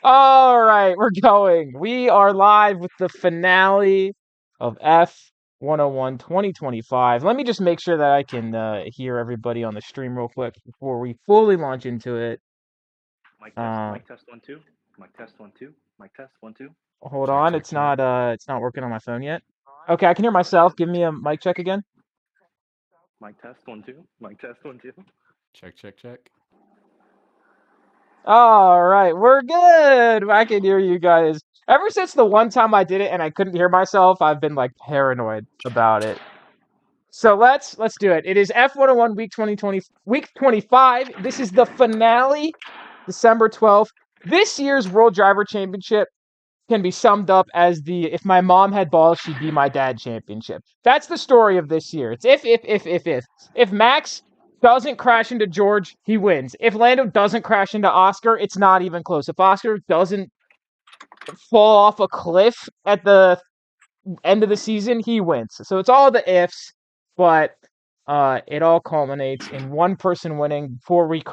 All right, we're going. We are live with the finale of F101 2025. Let me just make sure that I can hear everybody on the stream real quick before we fully launch into it. Uh, Mic test 1 2. Mic test 1 2. Mic test 1 2. Hold Check, on, check, check. it's not working on my phone yet. Okay, I can hear myself. Give me a mic check again. Mic test 1 2. Mic test 1 2. Check, check, check. All right, we're good. I can hear you guys. Ever since the one time I did it and I couldn't hear myself, I've been like paranoid about it. So let's do it. It is F101 week 25. This is the finale, December 12th. This year's World Driver Championship can be summed up as the if my mom had balls, she'd be my dad championship. That's the story of this year. It's if. If Max doesn't crash into George, he wins. If Lando doesn't crash into Oscar, it's not even close. If Oscar doesn't fall off a cliff at the end of the season, he wins. So it's all the ifs, but it all culminates in one person winning before we.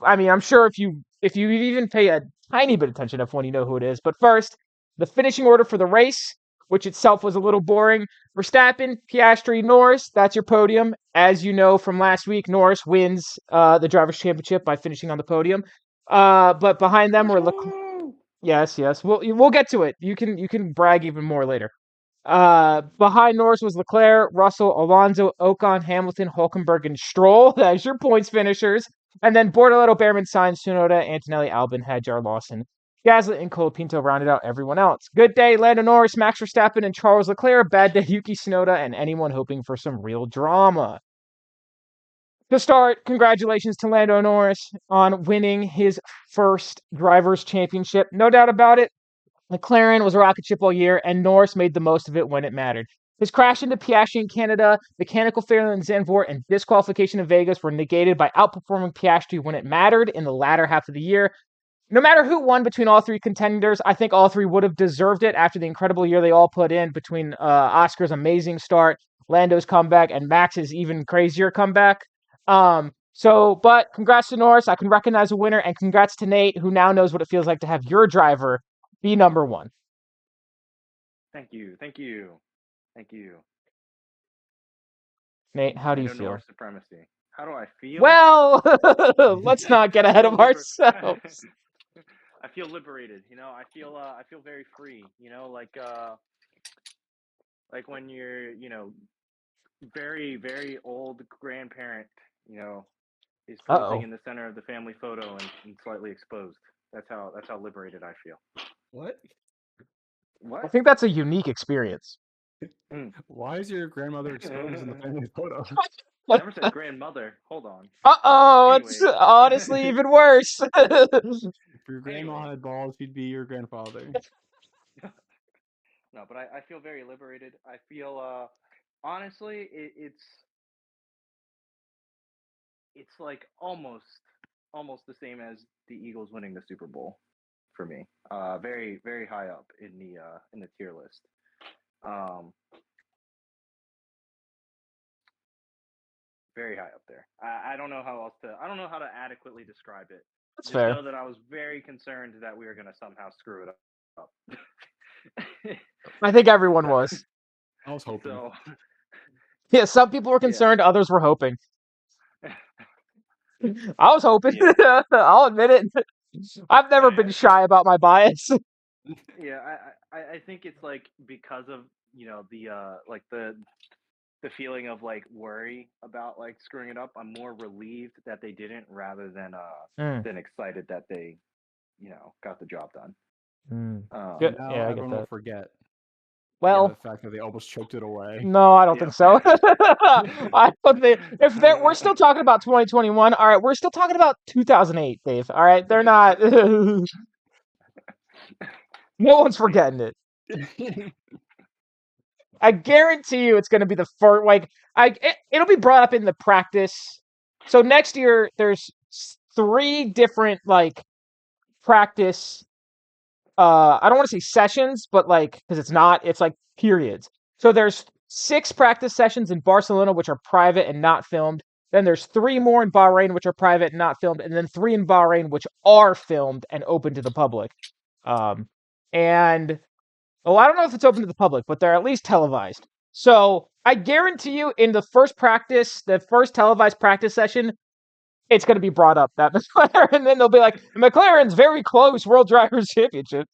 I mean, I'm sure if you even pay a tiny bit of attention to F1, you know who it is. But first, the finishing order for the race, which itself was a little boring. Verstappen, Piastri, Norris. That's your podium. As you know from last week, Norris wins the drivers' championship by finishing on the podium. But behind them were yes. We'll get to it. You can brag even more later. Behind Norris was Leclerc, Russell, Alonso, Ocon, Hamilton, Hulkenberg, and Stroll. That's your points finishers. And then Bortoletto, Behrman, Sainz, Tsunoda, Antonelli, Albon, Hadjar, Lawson, Gasly, and Colapinto rounded out everyone else. Good day, Lando Norris, Max Verstappen, and Charles Leclerc. Bad day, Yuki Tsunoda, and anyone hoping for some real drama. To start, congratulations to Lando Norris on winning his first Drivers' Championship. No doubt about it. McLaren was a rocket ship all year, and Norris made the most of it when it mattered. His crash into Piastri in Canada, mechanical failure in Zandvoort, and disqualification in Vegas were negated by outperforming Piastri when it mattered in the latter half of the year. No matter who won between all three contenders, I think all three would have deserved it after the incredible year they all put in between Oscar's amazing start, Lando's comeback, and Max's even crazier comeback. But congrats to Norris. I can recognize a winner, and congrats to Nate, who now knows what it feels like to have your driver be number one. Thank you. Nate, how do you feel? Norris supremacy. How do I feel? Well, let's not get ahead of ourselves. I feel liberated. I feel very free. Like when you're, very, very old grandparent, is posing in the center of the family photo and slightly exposed. That's how liberated I feel. What? I think that's a unique experience. Why is your grandmother exposed in the family photo? I never said grandmother. Hold on. It's honestly even worse. If your grandma had balls, she'd be your grandfather. No, but I feel very liberated. I feel, honestly, it's like almost the same as the Eagles winning the Super Bowl for me. Very, very high up in the tier list. Very high up there. I don't know how to adequately describe it. That's Just fair. know that I was very concerned that we were going to somehow screw it up. I think everyone was. I was hoping. So, yeah, some people were concerned, others were hoping. I was hoping. Yeah. I'll admit it. I've never been shy about my bias. Yeah, I think it's like because of the feeling of like worry about like screwing it up. I'm more relieved that they didn't rather than excited that they got the job done. Good. Now yeah, everyone will forget. Well, the fact that they almost choked it away. No, I don't think so. I don't think we're still talking about 2021. All right, we're still talking about 2008, Dave. All right, they're not. No one's forgetting it. I guarantee you, it's going to be the first. Like, it'll be brought up in the practice. So next year, there's 3 different practice. I don't want to say sessions, but because it's not. It's like periods. So there's 6 practice sessions in Barcelona, which are private and not filmed. Then there's 3 more in Bahrain, which are private and not filmed, and then 3 in Bahrain, which are filmed and open to the public. And I don't know if it's open to the public, but they're at least televised. So I guarantee you, in the first televised practice session, it's going to be brought up that McLaren, and then they'll be like, McLaren's very close World Drivers' Championship.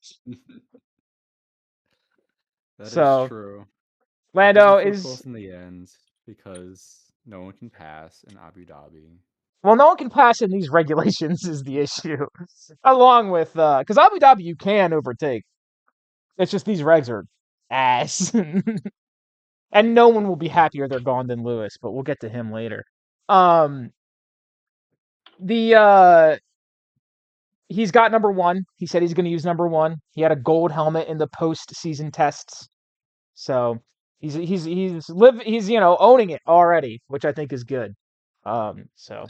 That is So true. It Lando doesn't feel is close in the end because no one can pass in Abu Dhabi. well, no one can pass in these regulations is the issue. Along with because Abu Dhabi you can overtake. It's just these regs are ass. And no one will be happier they're gone than Lewis, but we'll get to him later. Um, the he's got number one. He said he's going to use number one. He had a gold helmet in the post-season tests, so he's owning it already, which I think is good. So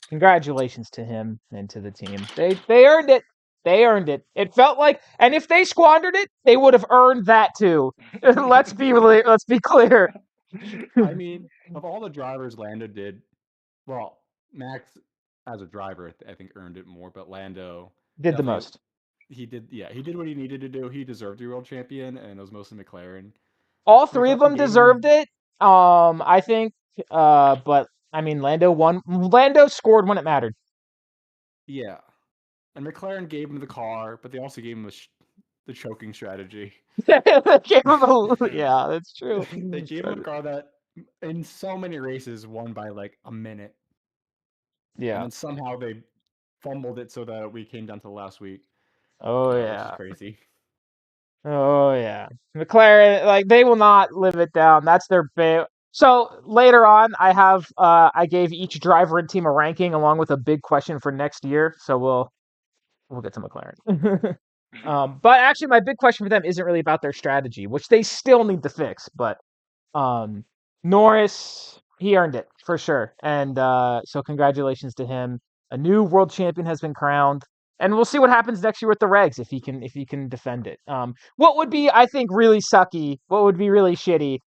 congratulations to him and to the team. They earned it. They earned it. It felt like, and if they squandered it, they would have earned that too. Let's be clear. I mean, of all the drivers Lando did, well, Max as a driver, I think earned it more, but Lando Did the definitely most. he did what he needed to do. He deserved to be world champion, and it was mostly McLaren. All three of McLaren them gave him, deserved it. I think. But I mean, Lando won. Lando scored when it mattered. yeah, and McLaren gave him the car, but they also gave him the choking strategy. Yeah, that's true. They gave him a car that, in so many races, won by like a minute, and Yeah. then somehow they fumbled it so that we came down to the last week. Oh Which is yeah. crazy. Oh yeah. McLaren, like they will not live it down. That's their big. So later on, I gave each driver and team a ranking along with a big question for next year. So we'll get to McLaren. But actually, my big question for them isn't really about their strategy, which they still need to fix. But um, Norris, he earned it for sure, and so congratulations to him. A new world champion has been crowned, and we'll see what happens next year with the regs if he can defend it. What would be, I think, really sucky, what would be really shitty,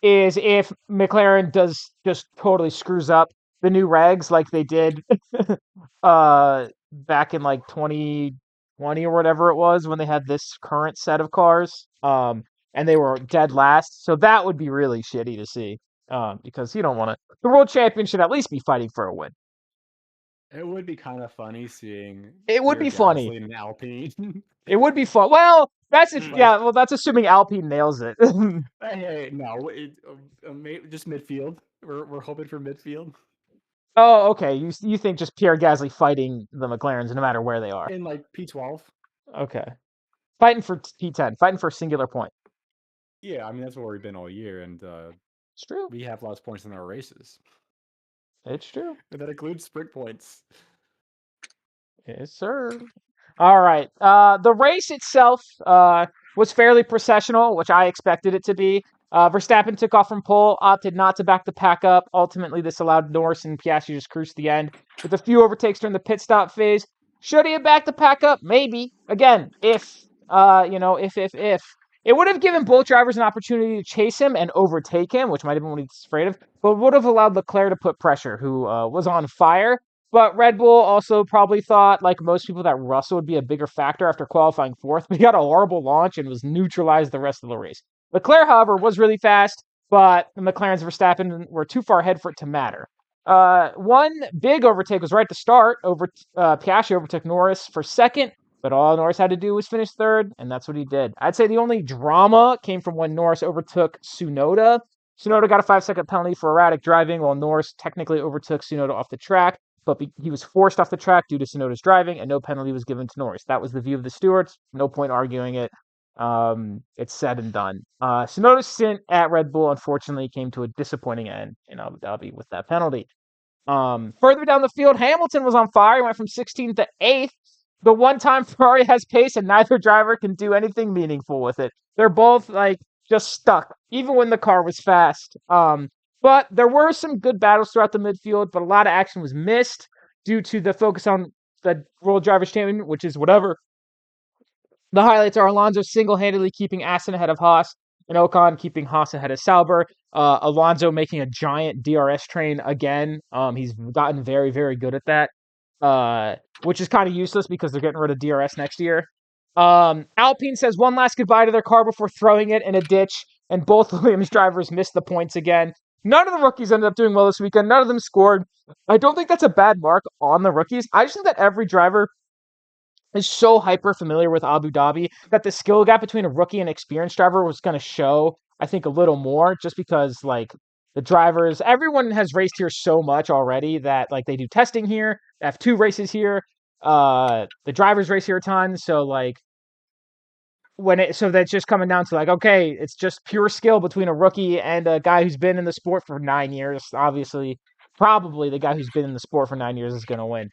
is if McLaren does just totally screws up the new regs like they did back in like 2020 or whatever it was when they had this current set of cars. And they were dead last. So that would be really shitty to see, because you don't want to. The world champion should at least be fighting for a win. It would be kind of funny seeing It would Pierre be funny. Gasly in an Alpine. It would be fun. Well, that's if Like, yeah. Well, that's assuming Alpine nails it. hey, no, just midfield. We're hoping for midfield Oh, okay. You think just Pierre Gasly fighting the McLarens no matter where they are? in like P12. Okay, fighting for P10, fighting for a singular point. Yeah, I mean that's where we've been all year, and It's true. we have lots of points in our races. It's true. And that includes sprint points. Yes, sir. All right. The race itself was fairly processional, which I expected it to be. Verstappen took off from pole, opted not to back the pack up. Ultimately, this allowed Norris and Piastri just cruise to the end with a few overtakes during the pit stop phase. Should he have backed the pack up? Maybe. Again, if if it would have given both drivers an opportunity to chase him and overtake him, which might have been what he's afraid of, but would have allowed Leclerc to put pressure, who was on fire. But Red Bull also probably thought, like most people, that Russell would be a bigger factor after qualifying fourth. But he got a horrible launch and was neutralized the rest of the race. Leclerc, however, was really fast, but the McLaren's Verstappen were too far ahead for it to matter. One big overtake was right at the start. Piastri overtook Norris for second, but all Norris had to do was finish third, and that's what he did. I'd say the only drama came from when Norris overtook Tsunoda. Tsunoda got a 5-second penalty for erratic driving, while Norris technically overtook Tsunoda off the track, but he was forced off the track due to Tsunoda's driving, and no penalty was given to Norris. That was the view of the stewards. No point arguing it. It's said and done. Tsunoda's stint at Red Bull, unfortunately, came to a disappointing end in Abu Dhabi with that penalty. Further down the field, Hamilton was on fire. He went from 16th to 8th. The one time Ferrari has pace and neither driver can do anything meaningful with it. They're both like just stuck, even when the car was fast. But there were some good battles throughout the midfield, but a lot of action was missed due to the focus on the World Drivers' Championship, which is whatever. The highlights are Alonso single-handedly keeping Aston ahead of Haas, and Ocon keeping Haas ahead of Sauber. Alonso making a giant DRS train again. He's gotten very, very good at that, which is kind of useless because they're getting rid of DRS next year. Alpine says one last goodbye to their car before throwing it in a ditch, and both Williams drivers missed the points again. None of the rookies ended up doing well this weekend. None of them scored. I don't think that's a bad mark on the rookies. I just think that every driver is so hyper familiar with Abu Dhabi that the skill gap between a rookie and experienced driver was going to show, I think, a little more just because, like, the drivers, everyone has raced here so much already that, like, they do testing here, F2 races here, the drivers race here a ton, so, like, so that's just coming down to, like, okay, it's just pure skill between a rookie and a guy who's been in the sport for 9 years. Obviously, probably the guy who's been in the sport for 9 years is going to win.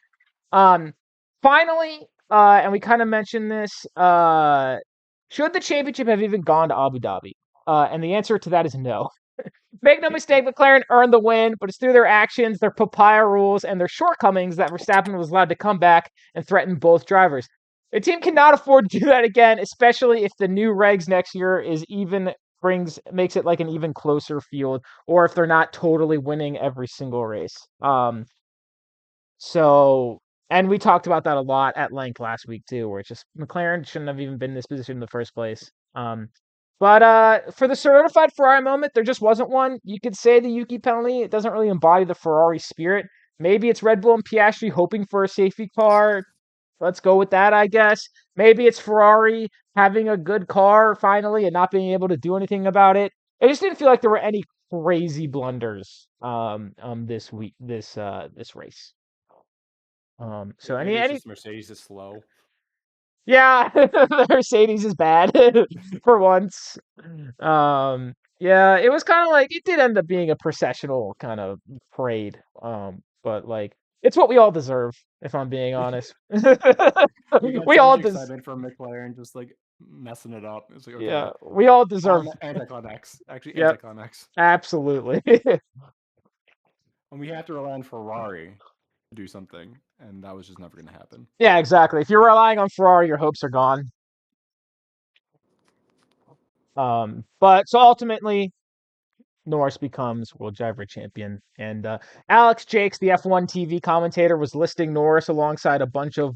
Finally, and we kind of mentioned this, should the championship have even gone to Abu Dhabi? And the answer to that is no. Make no mistake, McLaren earned the win, but it's through their actions, their papaya rules, and their shortcomings that Verstappen was allowed to come back and threaten both drivers. The team cannot afford to do that again, especially if the new regs next year makes it like an even closer field, or if they're not totally winning every single race. So, and we talked about that a lot at length last week too, where it's just McLaren shouldn't have even been in this position in the first place. But for the certified Ferrari moment, there just wasn't one. You could say the Yuki penalty, it doesn't really embody the Ferrari spirit. Maybe it's Red Bull and Piastri hoping for a safety car. Let's go with that, I guess. Maybe it's Ferrari having a good car finally and not being able to do anything about it. It just didn't feel like there were any crazy blunders this week, this race. So Maybe it's any just Mercedes is slow. yeah, the Mercedes is bad for once. Yeah, it was kind of like it did end up being a processional kind of parade. But like it's what we all deserve, if I'm being honest. We got We so all much deserve. excitement from McLaren just like messing it up. It's like, okay, Yeah, we all deserve. anticlimax. Actually, Yep, anticlimax. absolutely. And we have to rely on Ferrari to do something, and that was just never going to happen. Yeah, exactly. If you're relying on Ferrari, your hopes are gone. But so ultimately, Norris becomes world driver champion. And Alex Jakes, the F1 TV commentator, was listing Norris alongside a bunch of.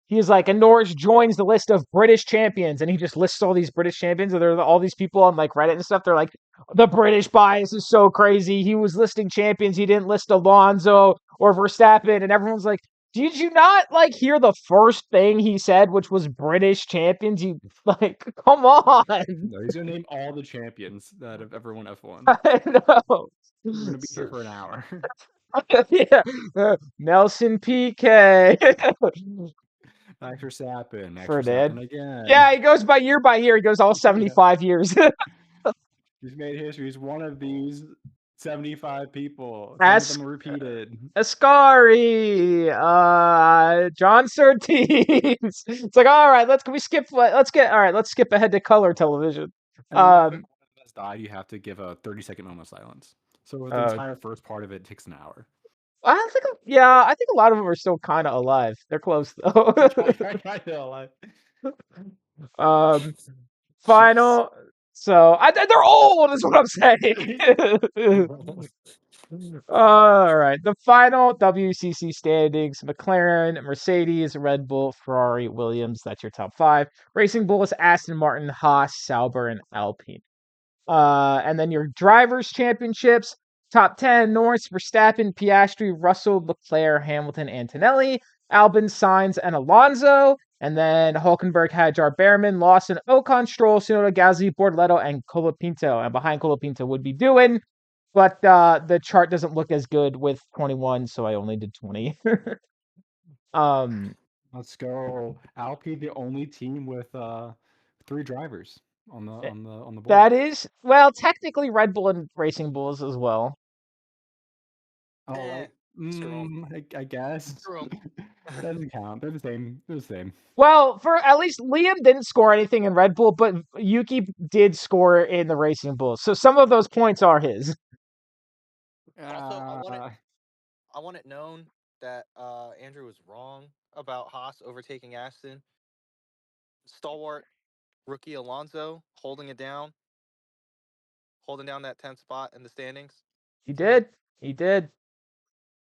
He's like, and Norris joins the list of British champions, and he just lists all these British champions. And there are all these people on like Reddit and stuff. They're like, the British bias is so crazy. He was listing champions. He didn't list Alonso or Verstappen, and everyone's like, did you not like hear the first thing he said, which was British champions? You like, come on. No, he's going to name all the champions that have ever won F1. I know. We're going to be here for an hour. Yeah. Nelson PK. Max Verstappen. Max Ferdinand. Verstappen again. Yeah, he goes by year. He goes all 75 years. He's made history. He's one of these 75 people. Some of them are repeated. Ascari, John Surtees. It's like, all right, let's skip ahead to color television. And has died, you have to give a 30-second moment of silence. So the entire first part of it takes an hour. I think a lot of them are still kind of alive. They're close though. Kind of alive. Final. So they're old, is what I'm saying. All right, the final WCC standings: McLaren, Mercedes, Red Bull, Ferrari, Williams. That's your top 5. Racing Bulls, Aston Martin, Haas, Sauber, and Alpine. And then your drivers' championships: top 10: Norris, Verstappen, Piastri, Russell, Leclerc, Hamilton, Antonelli, Albon, Sainz, and Alonso. And then Hulkenberg, Hadjar, Behrman, Lawson, Ocon, Stroll, Tsunoda, Gasly, Bortoleto, and Colapinto. And behind Colapinto would be Doohan, but the chart doesn't look as good with 21, so I only did 20. Let's go. Alpine, the only team with 3 drivers on the board. That is, well, technically Red Bull and Racing Bulls as well. Oh, I guess. Doesn't count. They're the same. Well, for at least Liam didn't score anything in Red Bull, but Yuki did score in the Racing Bulls. So some of those points are his. Also, I want it known that Andrew was wrong about Haas overtaking Aston. Stalwart rookie Alonso holding down that 10th spot in the standings. He did. I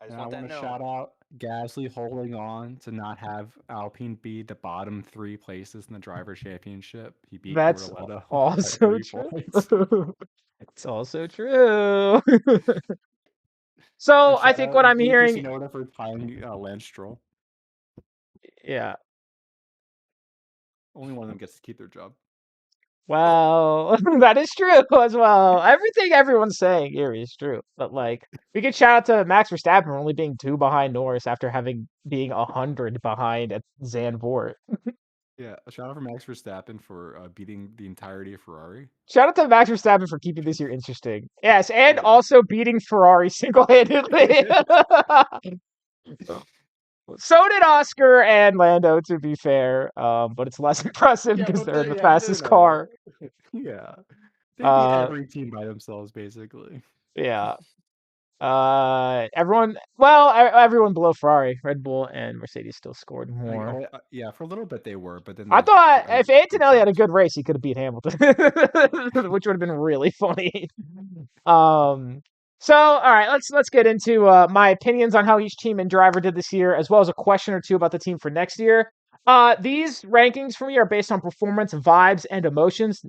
just I want want that to known. shout out Gasly holding on to not have Alpine be the bottom 3 places in the driver championship. He beat That's Bortoleto by also 3 true. points. It's also true. So And I shout think out what I'm Yuki hearing, Tsunoda for tying Lance Stroll. yeah. Only one of them gets to keep their job. Well, that is true as well. Everything everyone's saying here is true. But like, we could shout out to Max Verstappen for only being 2 behind Norris after being 100 behind at Zandvoort. Yeah, a shout out for Max Verstappen for beating the entirety of Ferrari. Shout out to Max Verstappen for keeping this year interesting. Yes, and Yeah. also beating Ferrari single-handedly. So did Oscar and Lando, to be fair. But it's less impressive Yeah, because but they're in the no, fastest no, no. car. Yeah, they beat Uh, every team by themselves, basically. yeah. Everyone below Ferrari, Red Bull and Mercedes still scored more. Yeah, for a little bit they were, but then I they thought if big Antonelli had a jumps. good race, he could have beat Hamilton, which would have been really funny. So all right, let's get into my opinions on how each team and driver did this year, as well as a question or two about the team for next year. These rankings for me are based on performance, vibes, and emotions.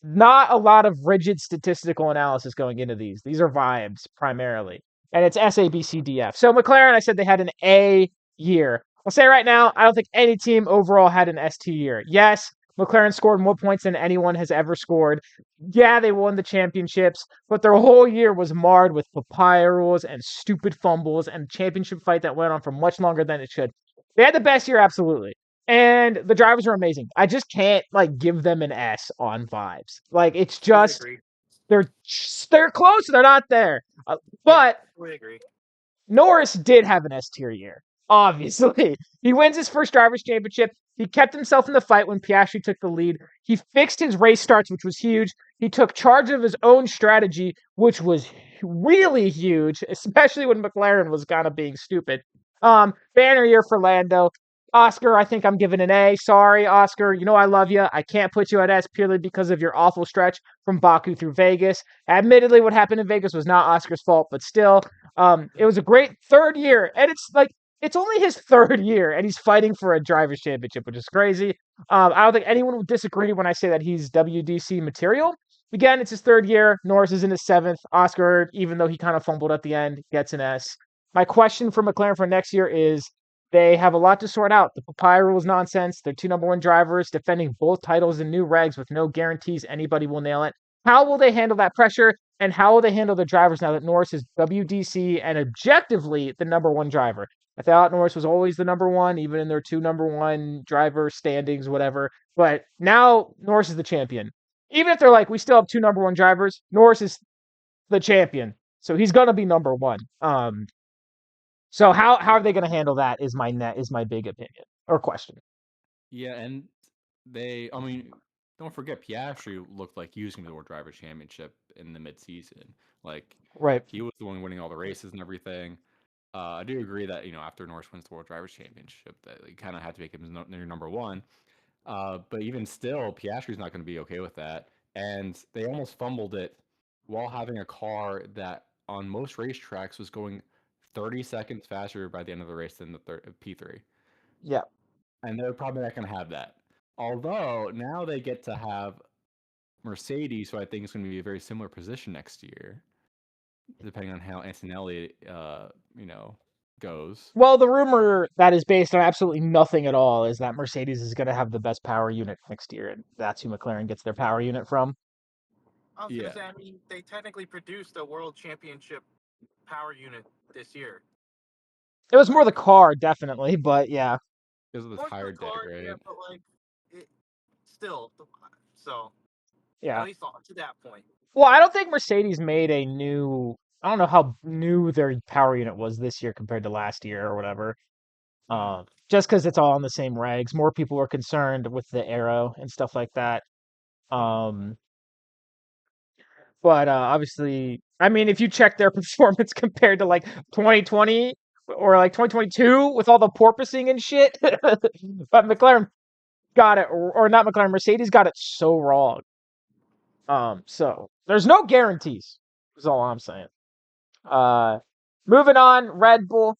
Not a lot of rigid statistical analysis going into these. These are vibes primarily, and it's S, A, B, C, D, F. So McLaren, I said they had an A year. I'll say right now, I don't think any team overall had an ST year. Yes, McLaren scored more points than anyone has ever scored. Yeah, they won the championships, but their whole year was marred with papaya rules and stupid fumbles and a championship fight that went on for much longer than it should. They had the best year, absolutely. And the drivers are amazing. I just can't like give them an S on vibes. Like it's Fully just agree. they're close, they're not there. But Fully agree. Norris did have an S tier year. Obviously, he wins his first drivers' championship. He kept himself in the fight when Piastri took the lead. He fixed his race starts, which was huge. He took charge of his own strategy, which was really huge, especially when McLaren was kind of being stupid. Banner year for Lando. Oscar, I think I'm giving an A. Sorry, Oscar. You know I love you. I can't put you at S purely because of your awful stretch from Baku through Vegas. Admittedly, what happened in Vegas was not Oscar's fault, but still, it was a great third year, and it's only his third year, and he's fighting for a drivers' championship, which is crazy. I don't think anyone would disagree when I say that he's WDC material. Again, it's his third year. Norris is in his 7th. Oscar, even though he kind of fumbled at the end, gets an S. My question for McLaren for next year is they have a lot to sort out. The papaya rule is nonsense. They're 2 number 1 drivers defending both titles in new regs with no guarantees anybody will nail it. How will they handle that pressure? And how will they handle the drivers now that Norris is WDC and objectively the number 1 driver? I thought Norris was always the number 1, even in their 2 number 1 driver standings, whatever. But now Norris is the champion. Even if they're like, we still have 2 number 1 drivers, Norris is the champion. So he's gonna be number 1. So how are they gonna handle that is my big opinion or question. Yeah, and I mean, don't forget Piastri looked like he was going to the World Driver Championship in the mid-season. Like, Right. he was the one winning all the races and everything. I do agree that, after Norris wins the World Drivers Championship, that you kind of have to make him your number 1. But even still, Piastri's not going to be okay with that. And they almost fumbled it while having a car that on most racetracks was going 30 seconds faster by the end of the race than the P3. Yeah. And they're probably not going to have that. Although now they get to have Mercedes, who I think is going to be a very similar position next year, depending on how Antonelli, goes. Well, the rumor that is based on absolutely nothing at all is that Mercedes is going to have the best power unit next year, and that's who McLaren gets their power unit from. I was gonna say, I mean, they technically produced a world championship power unit this year. It was more the car, definitely, but yeah. Because of the tire dig, right? Yeah, but still, so Yeah. at least to that point. Well, I don't think Mercedes made a new. I don't know how new their power unit was this year compared to last year or whatever. Just because it's all on the same regs, more people were concerned with the aero and stuff like that. But obviously, I mean, if you check their performance compared to like 2020 or like 2022 with all the porpoising and shit, but McLaren got it, or not McLaren, Mercedes got it so wrong. So there's no guarantees. Is all I'm saying. Moving on, Red Bull.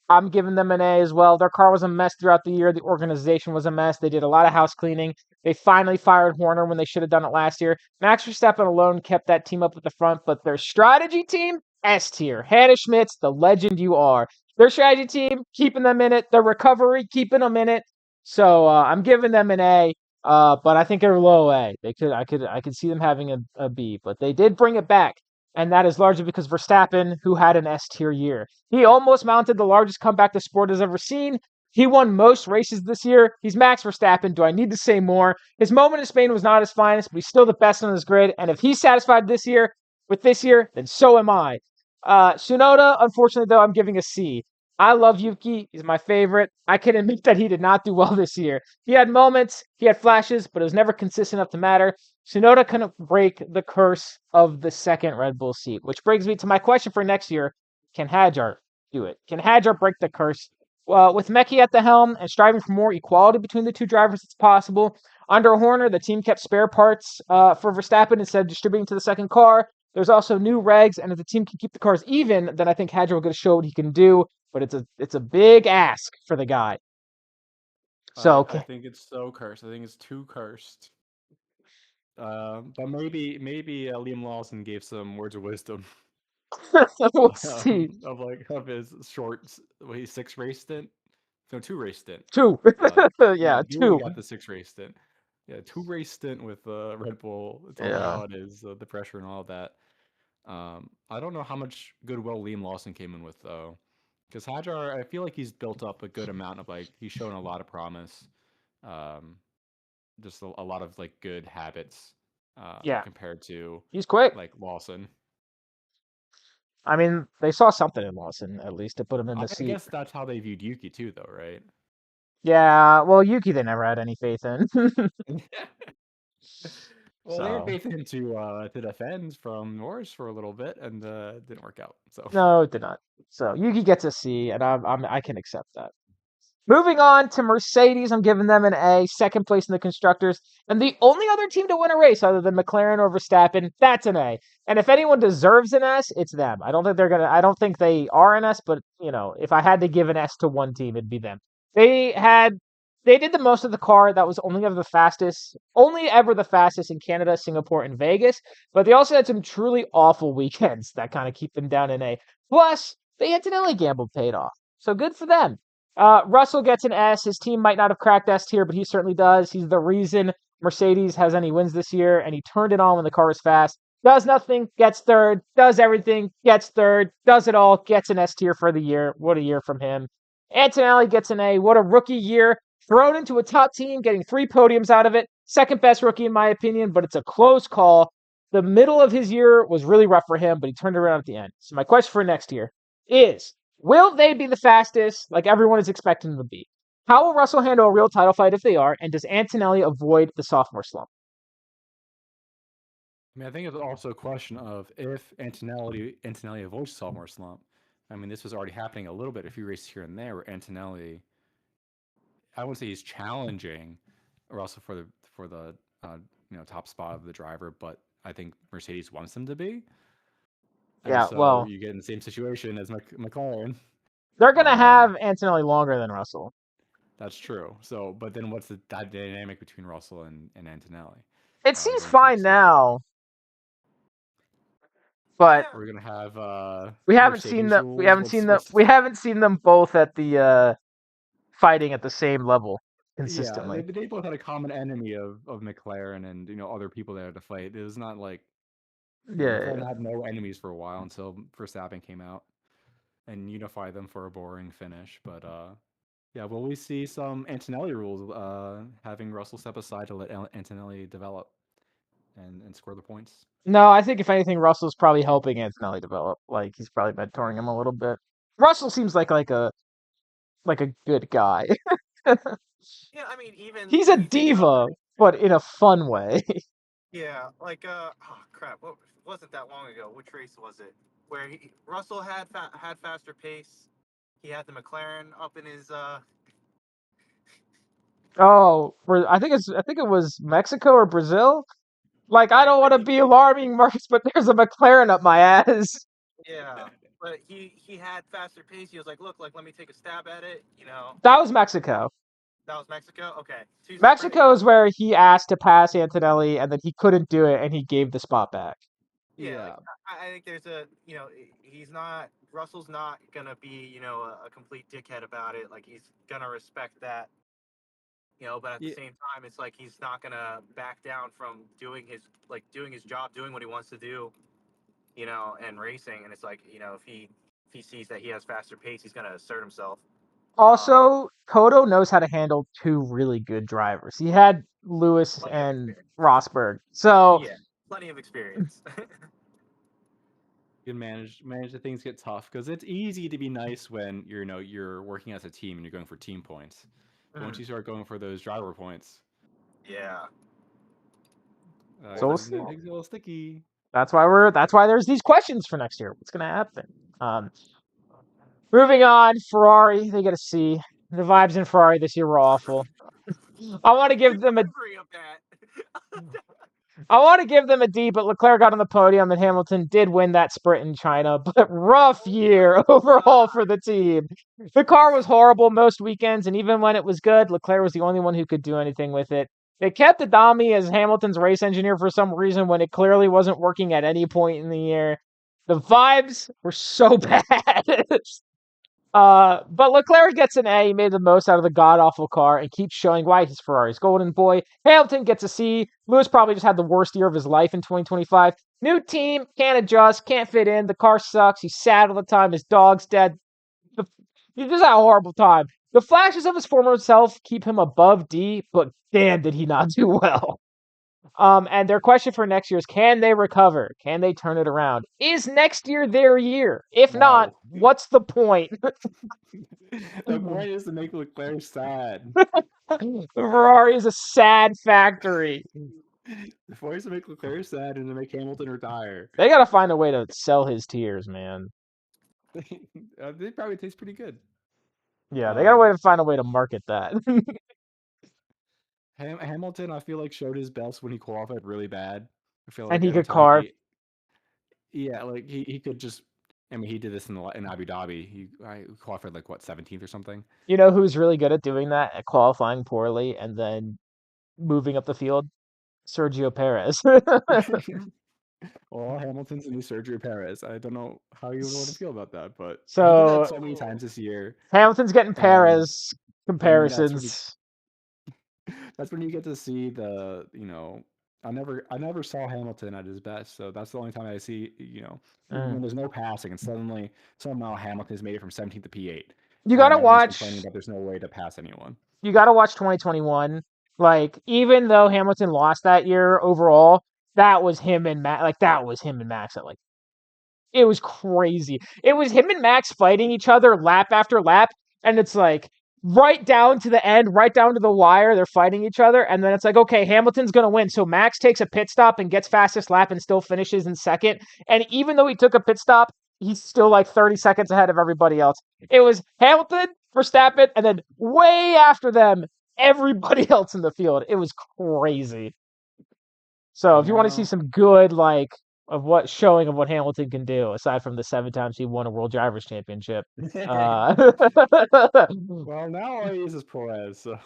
I'm giving them an A as well. Their car was a mess throughout the year. The organization was a mess. They did a lot of house cleaning. They finally fired Horner when they should have done it last year. Max Verstappen alone kept that team up at the front, but their strategy team, S tier. Hannah Schmitz, the legend you are. Their strategy team, keeping them in it. Their recovery, keeping them in it. So I'm giving them an A. But I think they're low A. I could see them having a B, but they did bring it back. And that is largely because Verstappen, who had an S tier year. He almost mounted the largest comeback the sport has ever seen. He won most races this year. He's Max Verstappen. Do I need to say more? His moment in Spain was not his finest, but he's still the best on his grid. And if he's satisfied this year with this year, then so am I. Tsunoda, unfortunately, though, I'm giving a C. I love Yuki. He's my favorite. I can admit that he did not do well this year. He had moments, he had flashes, but it was never consistent enough to matter. Tsunoda couldn't break the curse of the second Red Bull seat, which brings me to my question for next year. Can Hadjar do it? Can Hadjar break the curse? Well, with Mekhi at the helm and striving for more equality between the two drivers, it's possible. Under Horner, the team kept spare parts for Verstappen instead of distributing to the second car. There's also new regs, and if the team can keep the cars even, then I think Hadjar will get to show what he can do. But it's a big ask for the guy. So I think it's so cursed. I think it's too cursed. But maybe Liam Lawson gave some words of wisdom. we'll see. Of his short 6 race stint. No, 2 race stint. 2. Yeah, 2. Got the 6 race stint. Yeah, 2 race stint with Red Bull. Tell me Yeah. how it is, the pressure and all that. I don't know how much goodwill Liam Lawson came in with though, because Hadjar, I feel like he's built up a good amount of he's shown a lot of promise, just a lot of good habits. Yeah. Compared to He's quick. Lawson. I mean, they saw something in Lawson at least to put him in the seat. I guess that's how they viewed Yuki too, though, right? Yeah. Well, Yuki they never had any faith in. Well, they had faith in him to defend from Norris for a little bit, and it didn't work out. So no, it did not. So Yuki gets a C, and I can accept that. Moving on to Mercedes, I'm giving them an A, second place in the constructors, and the only other team to win a race other than McLaren or Verstappen, that's an A. And if anyone deserves an S, it's them. I don't think they are an S, but if I had to give an S to one team, it'd be them. They did the most of the car that was only ever the fastest in Canada, Singapore, and Vegas, but they also had some truly awful weekends that kind of keep them down in A. Plus, the Antonelli gamble paid off, so good for them. Russell gets an S. His team might not have cracked S tier, but he certainly does. He's the reason Mercedes has any wins this year, and he turned it on when the car was fast. Does nothing, gets third. Does everything, gets third. Does it all, gets an S tier for the year. What a year from him. Antonelli gets an A. What a rookie year. Thrown into a top team, getting 3 podiums out of it. Second best rookie in my opinion, but it's a close call. The middle of his year was really rough for him, but he turned it around at the end. So my question for next year is, will they be the fastest like everyone is expecting them to be? How will Russell handle a real title fight if they are? And does Antonelli avoid the sophomore slump? I mean, I think it's also a question of if Antonelli avoids the sophomore slump. I mean, this was already happening a little bit, a few races here and there, where Antonelli, I wouldn't say he's challenging Russell for the top spot of the driver, but I think Mercedes wants him to be. Yeah, so well, you get in the same situation as McLaren. They're gonna have Antonelli longer than Russell. That's true. So, but then what's the dynamic between Russell and Antonelli? It seems fine now, but we're gonna have we haven't seen them both at the fighting at the same level consistently. Yeah, they both had a common enemy of McLaren and other people they had to fight. It was not like McLaren had no enemies for a while until Verstappen came out and unified them for a boring finish. But yeah, will we see some Antonelli rules having Russell step aside to let Antonelli develop and score the points? No, I think if anything, Russell's probably helping Antonelli develop. Like he's probably mentoring him a little bit. Russell seems like a good guy. Yeah, I mean, he's a diva, but in a fun way. Yeah, oh crap, what wasn't that long ago? Which race was it? Where Russell had faster pace. He had the McLaren up in his Oh, I think it was Mexico or Brazil. Like I don't want to be alarming, Marcus, but there's a McLaren up my ass. Yeah, but he had faster pace. He was like, look, like let me take a stab at it. That was Mexico. That was Mexico. Okay, two different. Mexico is where he asked to pass Antonelli, and then he couldn't do it, and he gave the spot back. Yeah, like, I think there's he's not Russell's not gonna be a complete dickhead about it. Like he's gonna respect that. But at the same time, it's like he's not gonna back down from doing his job, doing what he wants to do, and racing. And it's like, if he sees that he has faster pace, he's gonna assert himself. Also, Kodo knows how to handle two really good drivers. He had Lewis and Rosberg, so yeah, plenty of experience. You can manage the things get tough because it's easy to be nice when you're working as a team and you're going for team points. But once you start going for those driver points, yeah. So we'll see. Things a little sticky. That's why there's these questions for next year. What's gonna happen? Moving on, Ferrari, they get a C. The vibes in Ferrari this year were awful. I want to give them a D, but Leclerc got on the podium and Hamilton did win that sprint in China. But rough year overall for the team. The car was horrible most weekends, and even when it was good, Leclerc was the only one who could do anything with it. They kept Adami as Hamilton's race engineer for some reason when it clearly wasn't working at any point in the year. The vibes were so bad. But Leclerc gets an A. He made the most out of the god-awful car and keeps showing why he's Ferrari's golden boy. Hamilton gets a C. Lewis probably just had the worst year of his life in 2025. New team, can't adjust, can't fit in. The car sucks. He's sad all the time. His dog's dead. He just had a horrible time. The flashes of his former self keep him above D, but damn, did he not do well. And their question for next year is, can they recover? Can they turn it around? Is next year their year? If not, what's the point? The point is to make Leclerc sad. Ferrari is a sad factory. The point is to make Leclerc sad and to make Hamilton retire. They gotta find a way to sell his tears, man. They probably taste pretty good. Yeah, they gotta find a way to market that. Hamilton, I feel like, showed his best when he qualified really bad. I feel like, and he could carve. Like he could just. I mean, he did this in Abu Dhabi. He qualified like 17th or something. You know who's really good at doing that? At qualifying poorly and then moving up the field? Sergio Perez. Well, Hamilton's the new Sergio Perez. I don't know how you would want to feel about that, but so he did that so many times this year. Hamilton's getting Perez comparisons. That's when you get to see the, I never saw Hamilton at his best, so that's the only time I see, when there's no passing and suddenly somehow Hamilton's made it from 17th to P8. You gotta watch. Complaining that there's no way to pass anyone. You gotta watch 2021. Like, even though Hamilton lost that year overall, that was him and Max. Like, that was him and Max. It was crazy. It was him and Max fighting each other lap after lap, and it's like right down to the end, right down to the wire, they're fighting each other, and then it's like, okay, Hamilton's gonna win. So Max takes a pit stop and gets fastest lap and still finishes in second. And even though he took a pit stop, he's still like 30 seconds ahead of everybody else. It was Hamilton, Verstappen, and then way after them, everybody else in the field. It was crazy. So if you want to see some good of what Hamilton can do, aside from the 7 times he won a World Drivers' Championship. Well, now he uses Perez. So.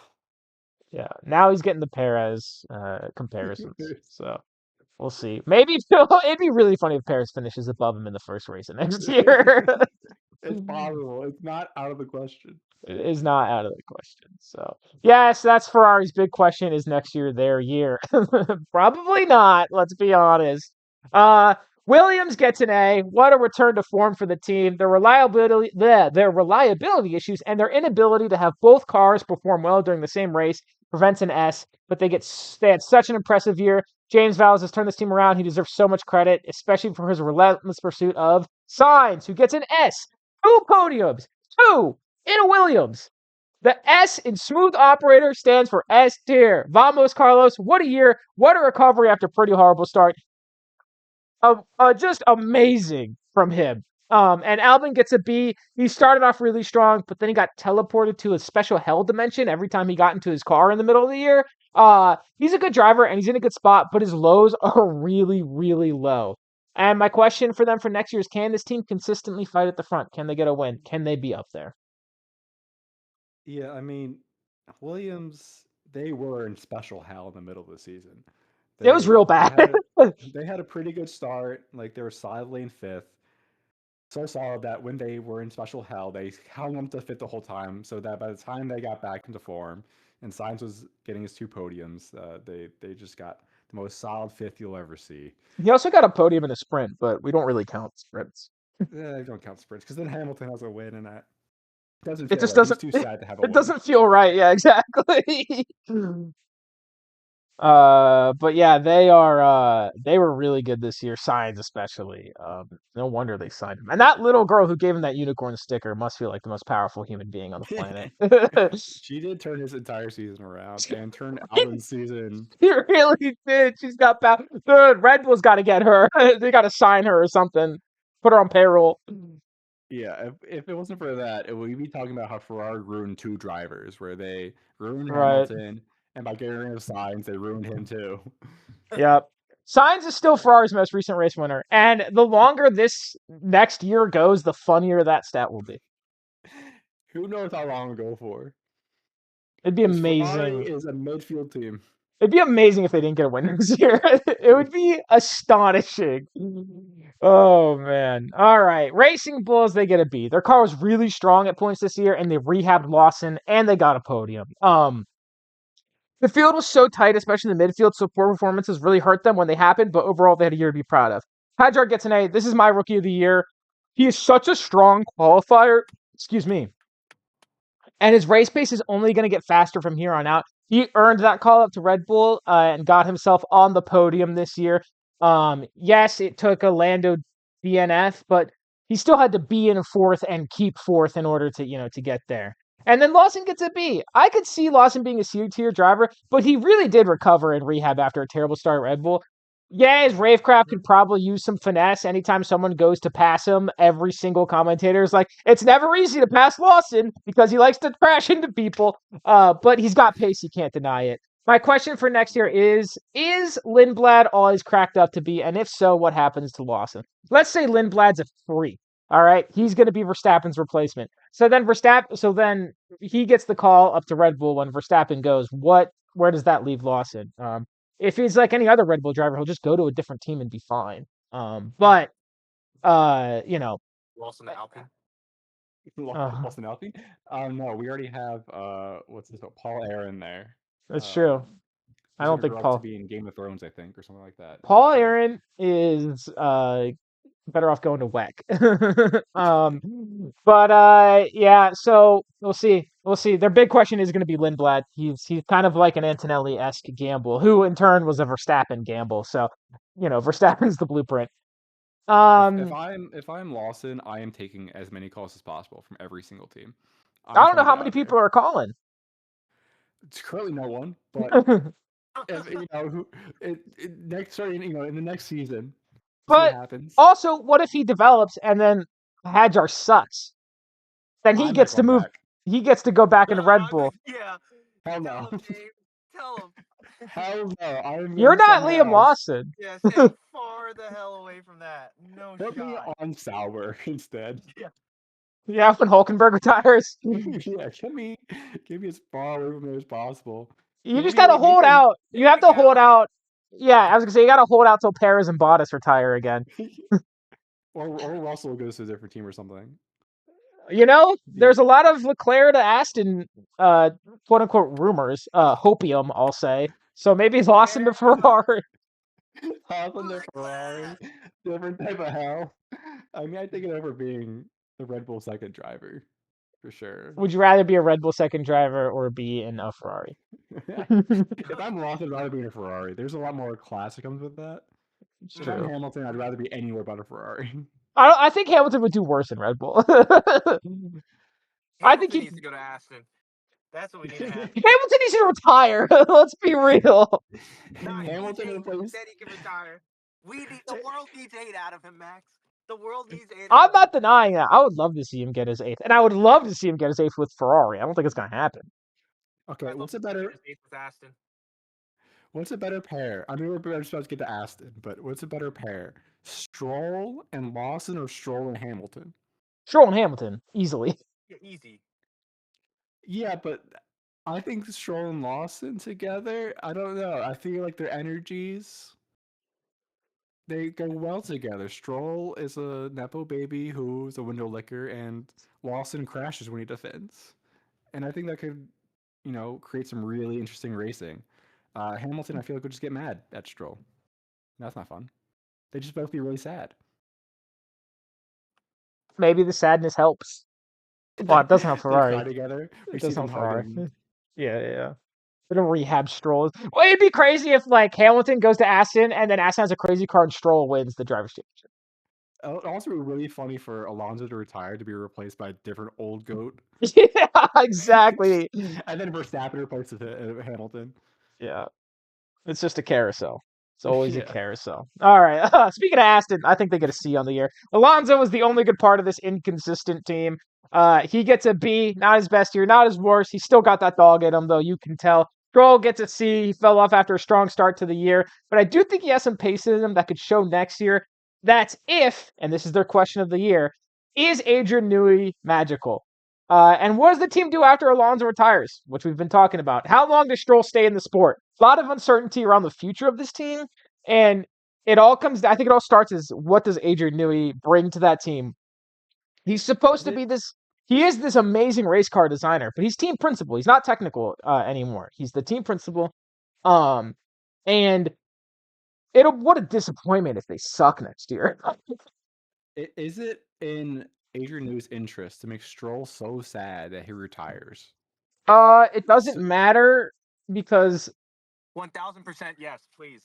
Yeah, now he's getting the Perez comparisons. So we'll see. Maybe it'd be really funny if Perez finishes above him in the first race of next year. It's possible. It's not out of the question. It is not out of the question. So, yes, that's Ferrari's big question. Is next year their year? Probably not, let's be honest. Williams gets an A. What a return to form for the team. Their reliability issues and their inability to have both cars perform well during the same race prevents an S, but they had such an impressive year. James Vowles has turned this team around. He deserves so much credit, especially for his relentless pursuit of Sainz, who gets an S. 2 podiums. 2 in a Williams. The S in smooth operator stands for S tier. Vamos, Carlos. What a year. What a recovery after a pretty horrible start. Just amazing from him. And Albon gets a B. He started off really strong, but then he got teleported to a special hell dimension every time he got into his car in the middle of the year. He's a good driver and he's in a good spot, but his lows are really, really low. And my question for them for next year is, can this team consistently fight at the front? Can they get a win? Can they be up there? Yeah, I mean, Williams, they were in special hell in the middle of the season. It was real bad. They had a pretty good start. Like they were solidly in fifth. So solid that when they were in special hell, they hung them to fifth the whole time. So that by the time they got back into form and Sainz was getting his 2 podiums, they just got the most solid fifth you'll ever see. He also got a podium in a sprint, but we don't really count sprints. They don't count sprints because then Hamilton has a win, and that doesn't It feel just right. doesn't. He's too sad to have a It win. doesn't feel right. Yeah, exactly. But yeah, they were really good this year, Sainz especially. No wonder they signed him. And that little girl who gave him that unicorn sticker must feel like the most powerful human being on the planet. She did turn his entire season around and turn Albon's season. He really did. She's got power. Dude, Red Bull's got to get her. They got to sign her or something. Put her on payroll. Yeah, if it wasn't for that, we'd be talking about how Ferrari ruined 2 drivers, where they ruined Right. Hamilton, and by getting rid of Sainz, they ruined him too. Yep. Sainz is still Ferrari's most recent race winner. And the longer this next year goes, the funnier that stat will be. Who knows how long it'll go for? It'd be 'Cause Ferrari amazing. is a midfield team. It'd be amazing if they didn't get a win this year. It would be astonishing. Oh, man. All right. Racing Bulls, they get a B. Their car was really strong at points this year, and they rehabbed Lawson, and they got a podium. The field was so tight, especially in the midfield, so poor performances really hurt them when they happened, but overall, they had a year to be proud of. Hadjar gets an A. This is my rookie of the year. He is such a strong qualifier. Excuse me. And his race pace is only going to get faster from here on out. He earned that call up to Red Bull and got himself on the podium this year. Yes, it took a Lando DNF, but he still had to be in fourth and keep fourth in order to get there. And then Lawson gets a B. I could see Lawson being a C-tier driver, but he really did recover in rehab after a terrible start at Red Bull. Yeah, his Ravecraft could probably use some finesse anytime someone goes to pass him. Every single commentator is like, it's never easy to pass Lawson because he likes to crash into people. But he's got pace. You can't deny it. My question for next year is Lindblad all he's cracked up to be? And if so, what happens to Lawson? Let's say Lindblad's a 3. All right. He's going to be Verstappen's replacement. So then he gets the call up to Red Bull when Verstappen goes. Where does that leave Lawson? If he's like any other Red Bull driver, he'll just go to a different team and be fine. But Lawson Alpine. Austin Alfie? No, we already have what's this? Paul Aaron there. That's true. I don't think Paul to be in Game of Thrones, I think, or something like that. Paul Aaron is better off going to WEC. Yeah, so we'll see. Their big question is going to be Lindblad. He's kind of like an Antonelli-esque gamble, who in turn was a Verstappen gamble. So, Verstappen's the blueprint. If I'm Lawson, I am taking as many calls as possible from every single team. I don't know how many people are calling. It's currently no one, but if, in the next season. But what happens. Also, what if he develops and then Hadjar sucks? Then he gets to move. Back. He gets to go back into Red Bull. Yeah. Hell no. Tell him. Hell no. You're not Liam Lawson. Yeah, stay far the hell away from that. No Put shot. me on Sauber instead. Yeah, when Hulkenberg retires. Yeah, give me as far away from there as possible. You just gotta hold out. You have to hold out. Yeah, I was gonna say you gotta hold out till Perez and Bottas retire again. or Russell goes to a different team or something. There's a lot of Leclerc to Aston, quote unquote rumors. Hopium, I'll say. So maybe he's lost in the Ferrari. Lost in the Ferrari. Different type of hell. I mean, I think it over being the Red Bull second driver. For sure. Would you rather be a Red Bull second driver or be in a Ferrari? If I'm lost, I'd rather be in a Ferrari. There's a lot more class that comes with that. It's if true. I'm Hamilton, I'd rather be anywhere but a Ferrari. I think Hamilton would do worse in Red Bull. I think he needs to go to Aston. That's what we need to have. Hamilton needs to retire. Let's be real. Hamilton said he can retire. The world needs 8 out of him, Max. The world needs 8. I'm not denying that. I would love to see him get his 8th, and I would love to see him get his 8th with Ferrari. I don't think it's gonna happen. Okay, what's a better? What's a better pair? I know we're just about to get to Aston, but what's a better pair? Stroll and Lawson or Stroll and Hamilton? Stroll and Hamilton, easily. Yeah, easy. Yeah, but I think Stroll and Lawson together, I don't know. I feel like their energies, they go well together. Stroll is a Nepo baby who's a window licker, and Lawson crashes when he defends. And I think that could, create some really interesting racing. Hamilton, I feel like, would just get mad at Stroll. That's not fun. They just both be really sad. Maybe the sadness helps. Well, it doesn't help Ferrari. They cry together. It doesn't help Ferrari. Yeah. It'll rehab Stroll. Well, it'd be crazy if like Hamilton goes to Aston and then Aston has a crazy car and Stroll wins the drivers' championship. It would also be really funny for Alonso to retire to be replaced by a different old goat. Yeah, exactly. And then Verstappen replaces Hamilton. Yeah. It's just a carousel. It's always a carousel. All right. Speaking of Aston, I think they get a C on the year. Alonso was the only good part of this inconsistent team. He gets a B, not his best year, not his worst. He's still got that dog in him, though, you can tell. Stroll gets a C. He fell off after a strong start to the year. But I do think he has some pace in him that could show next year. That's if, and this is their question of the year, is Adrian Newey magical? And what does the team do after Alonso retires, which we've been talking about? How long does Stroll stay in the sport? A lot of uncertainty around the future of this team. And I think it all starts as what does Adrian Newey bring to that team? He's supposed to be he is this amazing race car designer, but he's team principal. He's not technical anymore. He's the team principal. And what a disappointment if they suck next year. Is it in Adrian Newey's interest to make Stroll so sad that he retires? It doesn't matter because 1000% yes, please.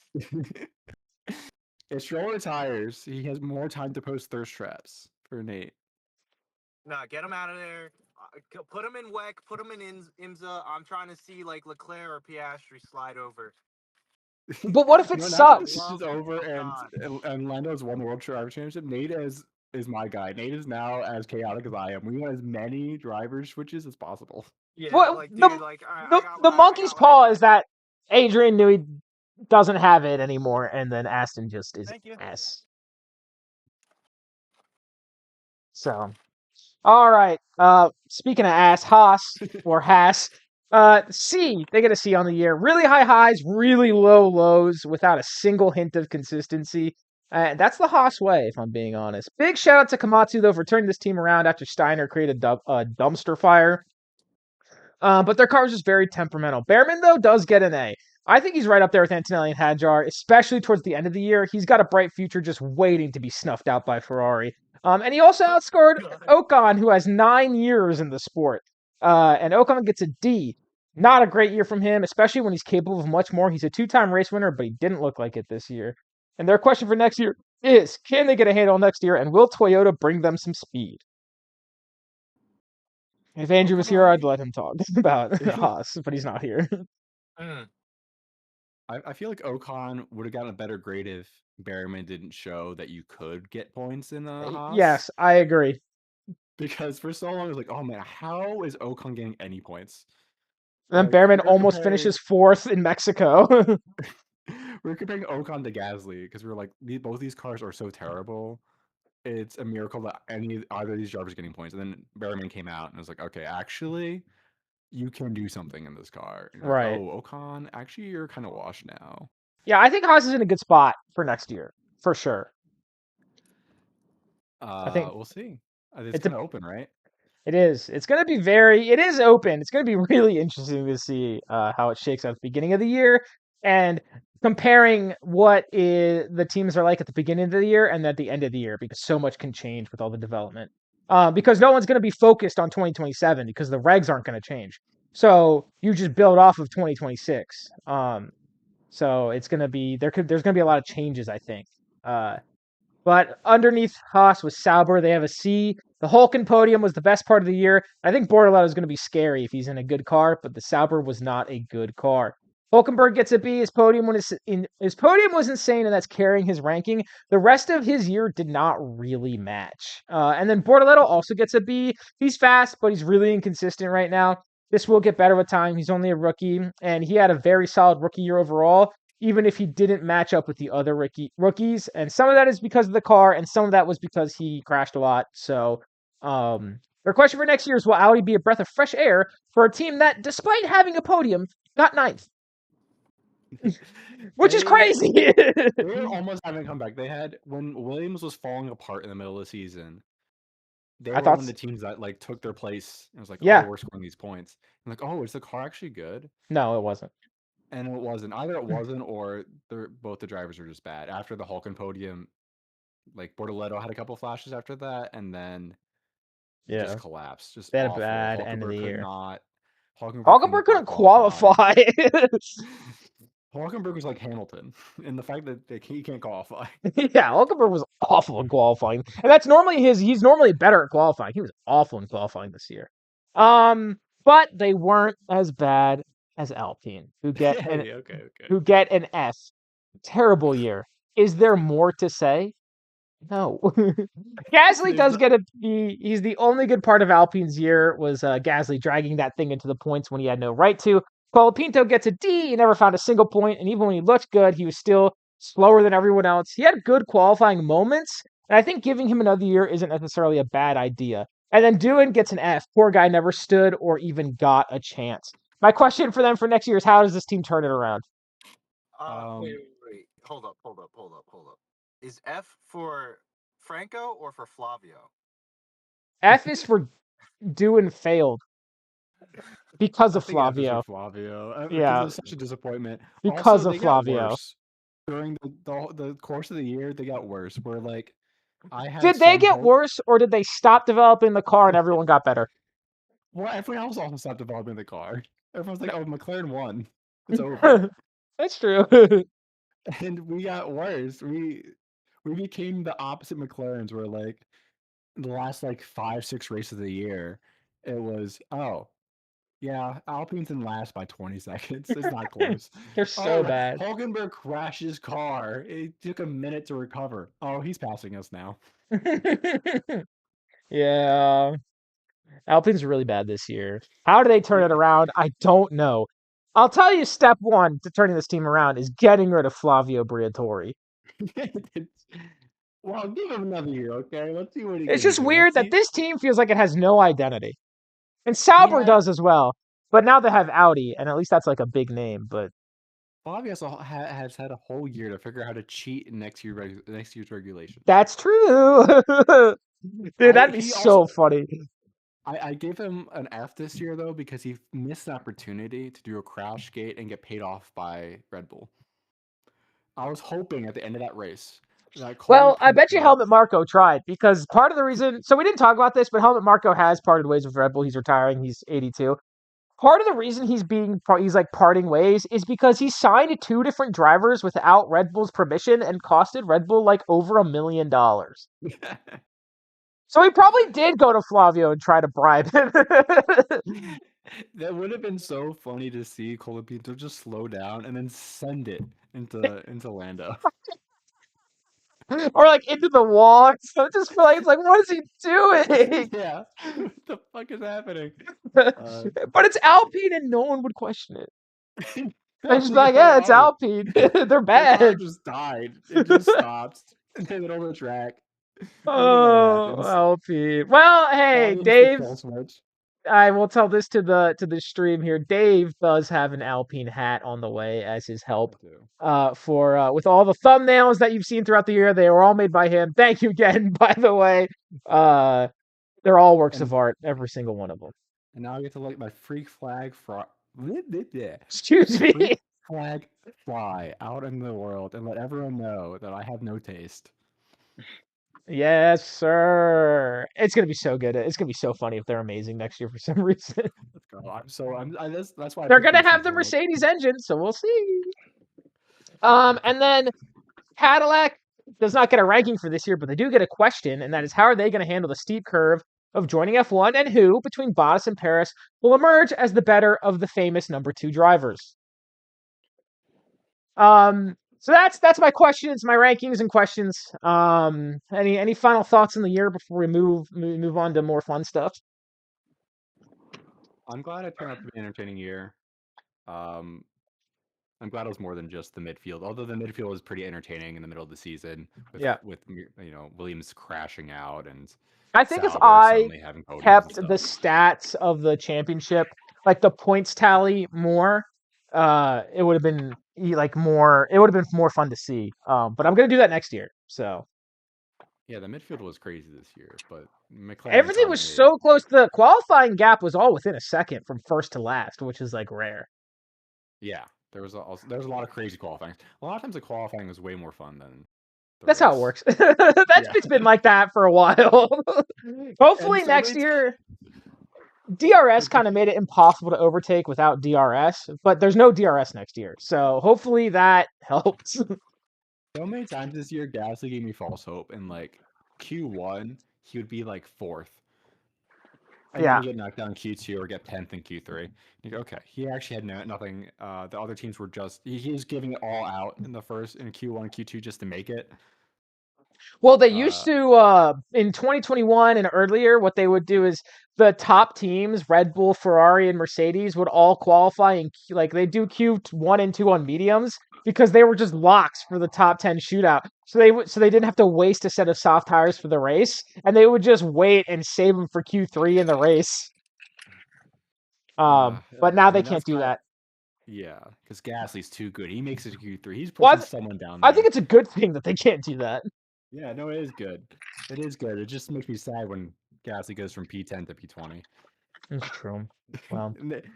If Stroll retires, he has more time to post thirst traps for Nate. Nah, get him out of there. Put him in WEC. Put him in IMSA. I'm trying to see like Leclerc or Piastri slide over. But what if it sucks? This is over and Lando's won the World Driver Championship. Nate is my guy. Nate is now as chaotic as I am. We want as many driver switches as possible. Yeah, well, the monkey's paw is that Adrian Newey doesn't have it anymore, and then Aston just is ass. So, all right. Speaking of ass, Haas or Haas, C. They get a C on the year. Really high highs, really low lows, without a single hint of consistency. That's the Haas way, if I'm being honest. Big shout out to Komatsu though for turning this team around after Steiner created a dumpster fire. But their car is just very temperamental. Behrman, though, does get an A. I think he's right up there with Antonelli and Hadjar, especially towards the end of the year. He's got a bright future just waiting to be snuffed out by Ferrari. And he also outscored Ocon, who has 9 years in the sport. And Ocon gets a D. Not a great year from him, especially when he's capable of much more. He's a 2-time race winner, but he didn't look like it this year. And their question for next year is, can they get a handle next year, and will Toyota bring them some speed? If Andrew was here, I'd let him talk about Haas, but he's not here. I feel like Ocon would have gotten a better grade if Behrman didn't show that you could get points in the Haas. Yes, I agree. Because for so long, it was like, oh man, how is Ocon getting any points? And then Behrman almost finishes 4th in Mexico. We're comparing Ocon to Gasly because we're like, both these cars are so terrible. It's a miracle that either of these drivers getting points. And then Behrman came out and was like, okay, actually, you can do something in this car. Right. Like, oh, Ocon, actually, you're kind of washed now. Yeah, I think Haas is in a good spot for next year, for sure. I think we'll see. It's kind of open, right? It is. It's going to be it is open. It's going to be really interesting to see how it shakes out at the beginning of the year and comparing what the teams are like at the beginning of the year and at the end of the year, because so much can change with all the development. Because no one's going to be focused on 2027 because the regs aren't going to change. So you just build off of 2026. So it's going to be there's going to be a lot of changes, I think. But underneath Haas was Sauber. They have a C. The Hulken podium was the best part of the year. I think Bortoletto is going to be scary if he's in a good car, but the Sauber was not a good car. Hulkenberg gets a B. His podium was insane, and that's carrying his ranking. The rest of his year did not really match. And then Bortoletto also gets a B. He's fast, but he's really inconsistent right now. This will get better with time. He's only a rookie, and he had a very solid rookie year overall. even if he didn't match up with the other rookies. And some of that is because of the car, and some of that was because he crashed a lot. So, their question for next year is, will Audi be a breath of fresh air for a team that, despite having a podium, got ninth? Which is crazy. They were almost having a comeback. They had, when Williams was falling apart in the middle of the season, they I were thought one of the teams that like took their place and was like, Yeah. oh, we're scoring these points. I'm like, oh, is the car actually good? No, it wasn't. And it wasn't. Either it wasn't, or both the drivers were just bad. After the Hulken podium, like Bortoleto had a couple flashes after that, and then just collapsed. Just They had a awful. bad end of the Hulkenberg could year. not. Hulkenberg couldn't qualify. Hulkenberg was like Hamilton, and the fact that he can't qualify. Yeah, Hulkenberg was awful in qualifying, and that's normally he's normally better at qualifying. He was awful in qualifying this year. But they weren't as bad as Alpine, who get who get an F. Terrible year. Is there more to say? No. Gasly does get a B. He's the only good part of Alpine's year was Gasly dragging that thing into the points when he had no right to. Colapinto gets a D. He never found a single point, and even when he looked good, he was still slower than everyone else. He had good qualifying moments, and I think giving him another year isn't necessarily a bad idea. And then Doohan gets an F. Poor guy never stood or even got a chance. My question for them for next year is, how does this team turn it around? Wait. Hold up. Is F for Franco or for Flavio? F is for Doohan failed because of Flavio. Flavio. Yeah, it was such a disappointment. Because also, of Flavio. During the course of the year, they got worse. Where like, did they get worse, or did they stop developing the car and everyone got better? Well, everyone else also stopped developing the car. Everyone's like, "Oh, McLaren won. It's over." That's true. And we got worse. We became the opposite McLarens. Where like the last like 5-6 races of the year, it was yeah, Alpine's in last by 20 seconds. It's not close. They're so bad. Hulkenberg crashed his car. It took a minute to recover. Oh, he's passing us now. Yeah. Alpine's really bad this year. How do they turn it around? I don't know. I'll tell you, step one to turning this team around is getting rid of Flavio Briatore. Well, give him another year, okay? Let's see what he It's can just do. weird that this team feels like it has no identity. And Sauber does as well. But now they have Audi, and at least that's like a big name. But Flavio has had a whole year to figure out how to cheat in next year's regulation. That's true. Dude, that'd be so funny. I gave him an F this year, though, because he missed an opportunity to do a crash gate and get paid off by Red Bull. I was hoping at the end of that race. Well, I bet you Helmut Marko tried, because part of the reason, so we didn't talk about this, but Helmut Marko has parted ways with Red Bull. He's retiring. He's 82. Part of the reason he's like parting ways is because he signed 2 different drivers without Red Bull's permission and costed Red Bull like over $1 million. So he probably did go to Flavio and try to bribe him. That would have been so funny to see Colapinto just slow down and then send it into Lando. Or like into the wall. So I just feel like it's like, what is he doing? Yeah. What the fuck is happening? But it's Alpine and no one would question it. They just be like, yeah, it's Alpine. They're bad. The car just died. It just stopped in the middle of the track. Oh, Alpine. Well, hey, Dave. I will tell this to the stream here. Dave does have an Alpine hat on the way as his help. For with all the thumbnails that you've seen throughout the year, they were all made by him. Thank you again, by the way. They're all works of art, every single one of them. And now I get to let my freak flag Excuse me. Freak flag fly out in the world and let everyone know that I have no taste. Yes, sir. It's gonna be so good. It's gonna be so funny if they're amazing next year for some reason. Let's go. That's why they're gonna have the Mercedes engine, so we'll see. And then Cadillac does not get a ranking for this year, but they do get a question, and that is, how are they going to handle the steep curve of joining F1, and who, between Bottas and Paris, will emerge as the better of the famous number 2 drivers? So that's my questions, my rankings and questions. Any final thoughts on the year before we move on to more fun stuff? I'm glad it turned out to be an entertaining year. I'm glad it was more than just the midfield. Although the midfield was pretty entertaining in the middle of the season Yeah. with Williams crashing out and I think if Sauber I suddenly having podiums and kept stuff. the stats of the championship, like the points tally more, it would have been like more. It would have been more fun to see. But I'm gonna do that next year. So Yeah, the midfield was crazy this year, but McLaren everything was suddenly. so close. The qualifying gap was all within a second from first to last, which is like rare. Yeah, there was a lot of crazy qualifying. A lot of times the qualifying was way more fun than the That's how it race. works. It's been like that for a while. Hopefully And so next year. DRS kind of made it impossible to overtake without DRS, but there's no DRS next year. So hopefully that helps. So many times this year, Gasly gave me false hope. And like Q1, he would be like 4th. And then Yeah. he get knocked down in Q2 or get 10th in Q3. You go, okay, he actually had nothing. The other teams were just he was giving it all out in Q1, Q2 just to make it. Well, they used to in 2021 and earlier, what they would do is the top teams, Red Bull, Ferrari, and Mercedes, would all qualify in like they do Q1 and 2 on mediums because they were just locks for the top 10 shootout. So they didn't have to waste a set of soft tires for the race, and they would just wait and save them for Q3 in the race. But now they can't do that. Yeah, because Gasly's too good. He makes it to Q3. He's Well, pushing someone down there. I think it's a good thing that they can't do that. Yeah, no, it is good. It is good. It just makes me sad when Gasly goes from P10 to P20. It's true. Well,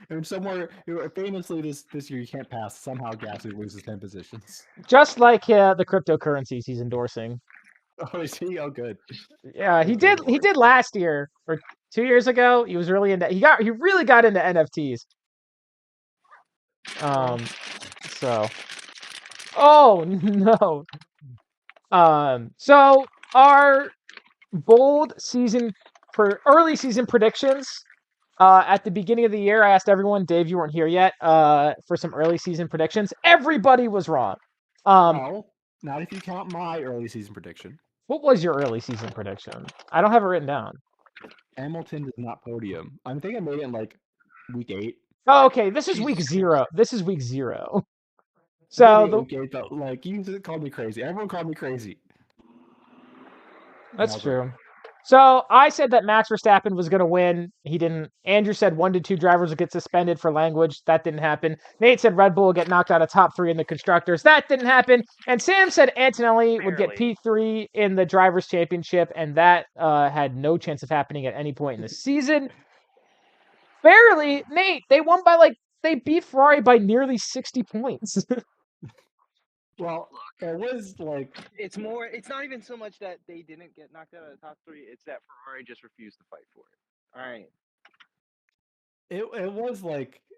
and somewhere famously this year you can't pass. Somehow Gasly loses 10 positions. just like the cryptocurrencies he's endorsing. Oh, is he? Oh, good. Yeah, he did. He did last year or 2 years ago. He was really into. He really got into NFTs. So. Oh no. So our bold early season predictions. At the beginning of the year, I asked everyone. Dave, you weren't here yet. For some early season predictions, everybody was wrong. No, not if you count my early season prediction. What was your early season prediction? I don't have it written down. Hamilton does not podium. I think I made it in like week 8. Oh, okay. This is week 0. This is week 0. So week 8, but like you called me crazy. Everyone called me crazy. That's true. So I said that Max Verstappen was going to win. He didn't. Andrew said 1 to 2 drivers would get suspended for language. That didn't happen. Nate said Red Bull would get knocked out of top 3 in the constructors. That didn't happen. And Sam said Antonelli would get P3 in the drivers' championship, and that had no chance of happening at any point in the season. Barely, Nate. They beat Ferrari by nearly 60 points. Well, it was like it's not even so much that they didn't get knocked out of the top 3. It's that Ferrari just refused to fight for it. All right.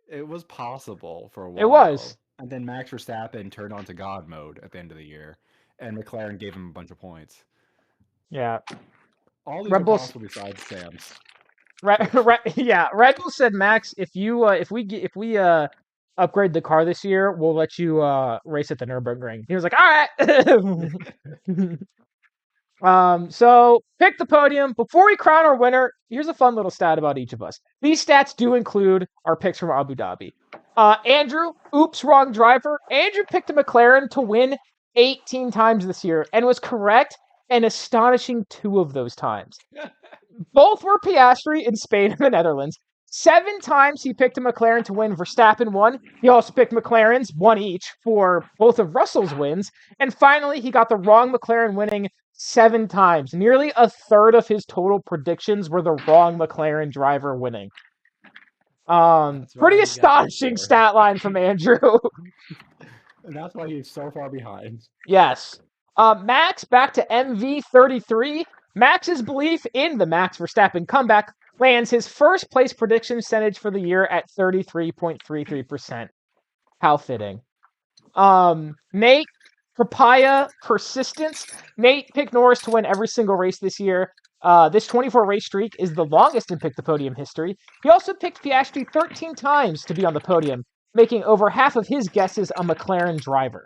It was possible for a while. It was. And then Max Verstappen turned on to God mode at the end of the year, and McLaren gave him a bunch of points. Yeah. All these are possible besides Sam's. Red Bull said, Max, if we upgrade the car this year, we'll let you race at the Nürburgring. He was like, all right. So pick the podium. Before we crown our winner, here's a fun little stat about each of us. These stats do include our picks from Abu Dhabi. Andrew, oops, wrong driver. Andrew picked a McLaren to win 18 times this year and was correct an astonishing 2 of those times. Both were Piastri in Spain and the Netherlands. 7 times he picked a McLaren to win. Verstappen won. He also picked McLarens, 1 each, for both of Russell's wins. And finally, he got the wrong McLaren winning 7 times. Nearly a third of his total predictions were the wrong McLaren driver winning. Pretty astonishing stat line from Andrew. And that's why he's so far behind. Yes. Max back to MV33. Max's belief in the Max Verstappen comeback lands his first place prediction percentage for the year at 33.33%. How fitting. Nate, Papaya persistence. Nate picked Norris to win every single race this year. This 24 race streak is the longest in Pick the Podium history. He also picked Piastri 13 times to be on the podium, making over half of his guesses a McLaren driver.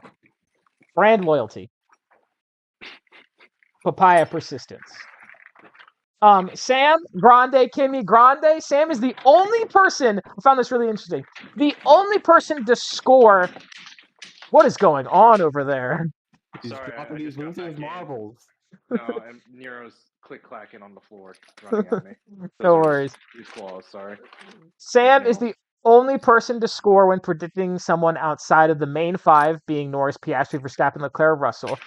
Brand loyalty. Papaya persistence. Sam, Grande, Kimi, Grande. Sam is the only person, I found this really interesting, the only person to score What is going on over there? He's Sorry, dropping I these just got losers back in. marbles. No, and Nero's click-clacking on the floor, running at me. No worries. His claws, sorry. Sam His is the only person to score when predicting someone outside of the main five, being Norris, Piastri, Verstappen, Leclerc, Russell.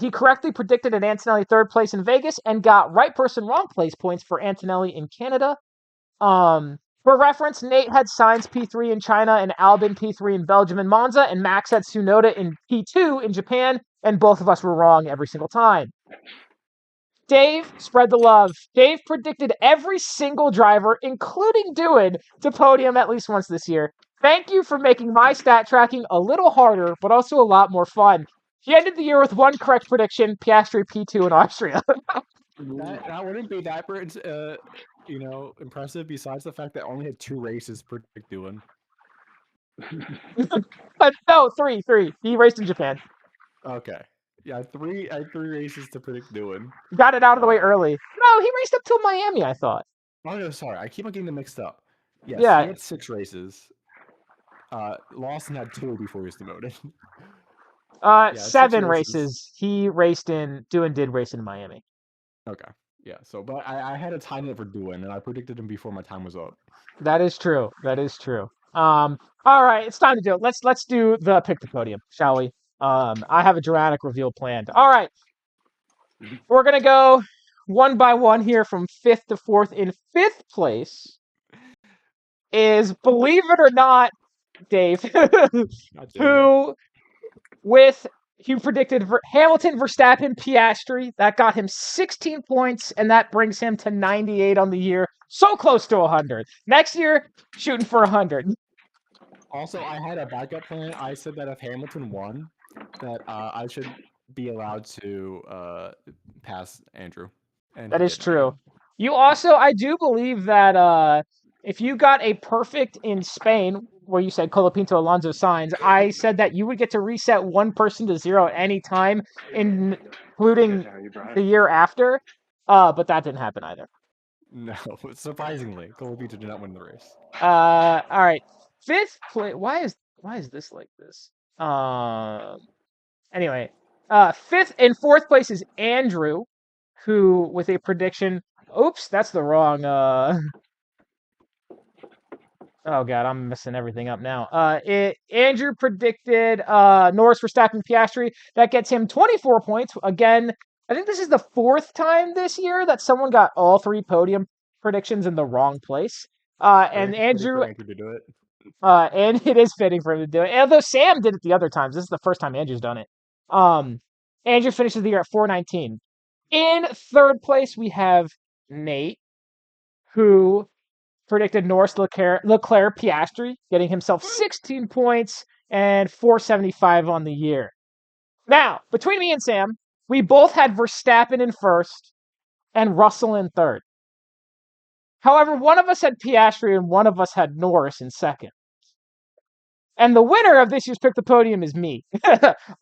He correctly predicted an Antonelli third place in Vegas and got right person, wrong place points for Antonelli in Canada. For reference, Nate had Sainz P3 in China and Albon P3 in Belgium and Monza, and Max had Tsunoda in P2 in Japan, and both of us were wrong every single time. Dave, spread the love. Dave predicted every single driver, including Doohan, to podium at least once this year. Thank you for making my stat tracking a little harder, but also a lot more fun. He ended the year with one correct prediction, Piastri P2 in Austria. That wouldn't be that impressive. Besides the fact that I only had 2 races per doing. No, three. He raced in Japan. Okay. Yeah, I had 3 races to predict doing. Got it out of the way early. No, he raced up till Miami, I thought. Oh no, sorry. I keep on getting them mixed up. Yes, Yeah. he had 6 races. Lawson had 2 before he was demoted. 7 races. He raced in. Doohan did race in Miami. Okay. Yeah. So, but I had a time limit for Doohan, and I predicted him before my time was up. That is true. All right, it's time to do it. Let's do the pick the podium, shall we? I have a dramatic reveal planned. All right, we're gonna go one by one here from 5th to 4th. In 5th place is, believe it or not, Dave, who predicted Hamilton, Verstappen, Piastri. That got him 16 points, and that brings him to 98 on the year. So close to 100. Next year, shooting for 100. Also, I had a backup plan. I said that if Hamilton won, that I should be allowed to pass Andrew. And that is true. You also, I do believe that if you got a perfect in Spain, where you said Colapinto, Alonso, Sainz, I said that you would get to reset one person to 0 at any time, including the year after. But that didn't happen either. No, surprisingly, Colapinto did not win the race. All right. 5th place. Why is this like this? Anyway, 5th and 4th place is Andrew, who with a prediction. Oops, that's the wrong. Oh god, I'm messing everything up now. Andrew predicted Norris, Verstappen, Piastri. That gets him 24 points. Again, I think this is the 4th time this year that someone got all 3 podium predictions in the wrong place. And Andrew to do it. And it is fitting for him to do it. Although Sam did it the other times. This is the first time Andrew's done it. Andrew finishes the year at 419. In 3rd place, we have Nate, who predicted Norris, Leclerc, Piastri, getting himself 16 points and 475 on the year. Now, between me and Sam, we both had Verstappen in 1st and Russell in 3rd. However, one of us had Piastri and one of us had Norris in 2nd. And the winner of this year's Pick the Podium is me.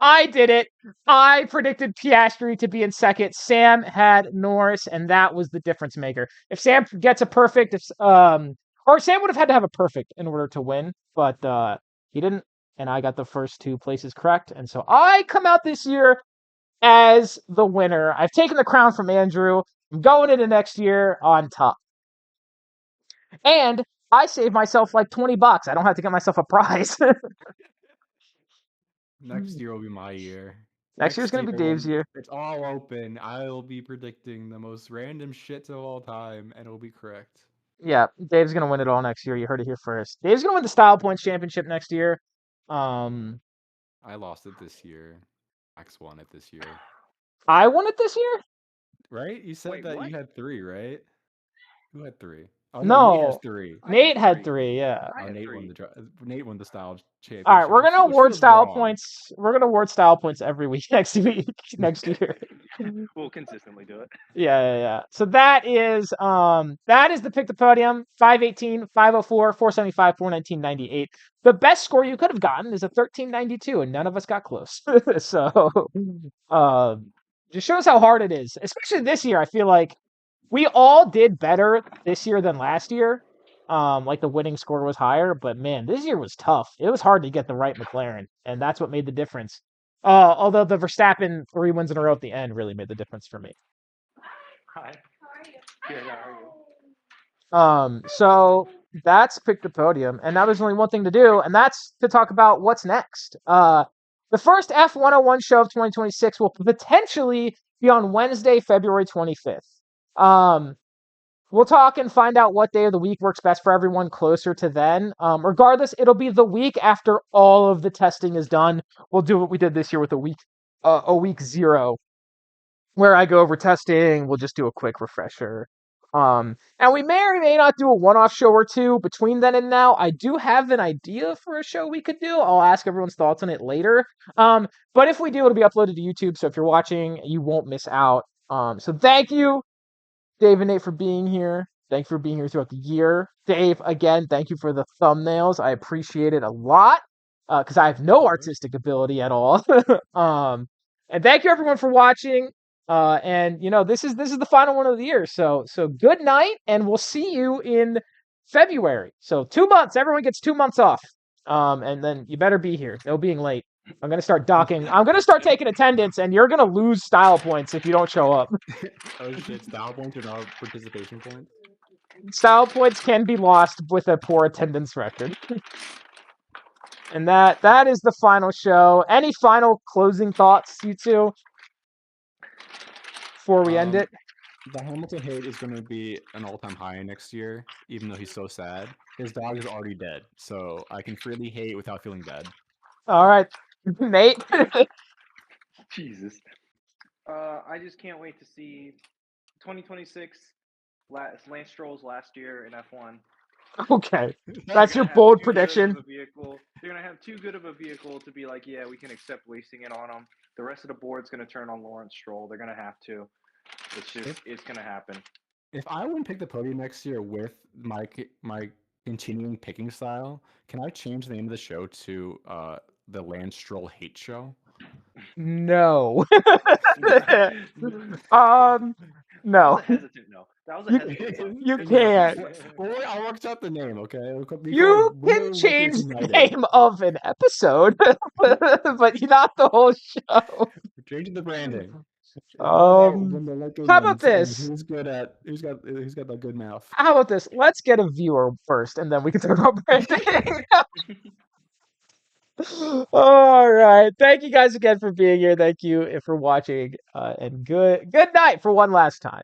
I did it. I predicted Piastri to be in 2nd. Sam had Norris, and that was the difference maker. If Sam gets a perfect, or Sam would have had to have a perfect in order to win, but he didn't, and I got the first 2 places correct. And so I come out this year as the winner. I've taken the crown from Andrew. I'm going into next year on top. And I saved myself like $20. I don't have to get myself a prize. Next year will be my year. Next year's going to be Dave's year. It's all open. I'll be predicting the most random shit of all time, and it'll be correct. Yeah, Dave's going to win it all next year. You heard it here first. Dave's going to win the Style Points Championship next year. I lost it this year. Max won it this year. I won it this year? Right? You said that you had 3, right? Who had 3? Oh, no, Nate has 3. Nate had 3, yeah. Nate won the Style Championship. All right, we're gonna award Style Points. We're gonna award Style Points every week next year. We'll consistently do it. Yeah. So that is the Pick the Podium. 518, 504, 475, 419, 98. The best score you could have gotten is a 1392, and none of us got close. So just shows how hard it is, especially this year. I feel like we all did better this year than last year, Like the winning score was higher, but man, this year was tough. It was hard to get the right McLaren, and that's what made the difference. Although the Verstappen 3 wins in a row at the end really made the difference for me. Hi. Good, how are you? So that's pick the podium, and now there's only one thing to do, and that's to talk about what's next. The first F101 show of 2026 will potentially be on Wednesday, February 25th. We'll talk and find out what day of the week works best for everyone closer to then. Regardless, it'll be the week after all of the testing is done. We'll do what we did this year with a week 0, where I go over testing. We'll just do a quick refresher. And we may or may not do a one-off show or two between then and now. I do have an idea for a show we could do. I'll ask everyone's thoughts on it later. But if we do, it'll be uploaded to YouTube. So if you're watching, you won't miss out. So thank you, Dave and Nate, for being here. Thank you for being here throughout the year. Dave, again, thank you for the thumbnails. I appreciate it a lot because I have no artistic ability at all. And thank you everyone for watching. And this is the final one of the year. So good night, and we'll see you in February. So 2 months. Everyone gets 2 months off. And then you better be here. No being late. I'm gonna start docking. I'm gonna start taking attendance, and you're gonna lose style points if you don't show up. Oh shit! Style points are not participation points. Style points can be lost with a poor attendance record. And that is the final show. Any final closing thoughts, you two, before we end it? The Hamilton hate is going to be an all-time high next year, even though he's so sad. His dog is already dead, so I can freely hate without feeling bad. All right, Nate. Jesus. I just can't wait to see 2026. Lance Stroll's last year in F1. Okay, that's your bold prediction. They're gonna have too good of a vehicle to be like, yeah, we can accept wasting it on them. The rest of the board's gonna turn on Lawrence Stroll. They're gonna have to. It's gonna happen. If I win pick the podium next year with my continuing picking style, can I change the name of the show to the Lance Stroll Hate Show? No. No. Hesitant no. That was a hesitant no. You can't. Well, I'll work out the name, okay? You can change the name of an episode, but not the whole show. We're changing the branding. How about this? Who's got that good mouth? How about this? Let's get a viewer first, and then we can talk about branding. All right. Thank you guys again for being here. Thank you for watching, and good night for one last time.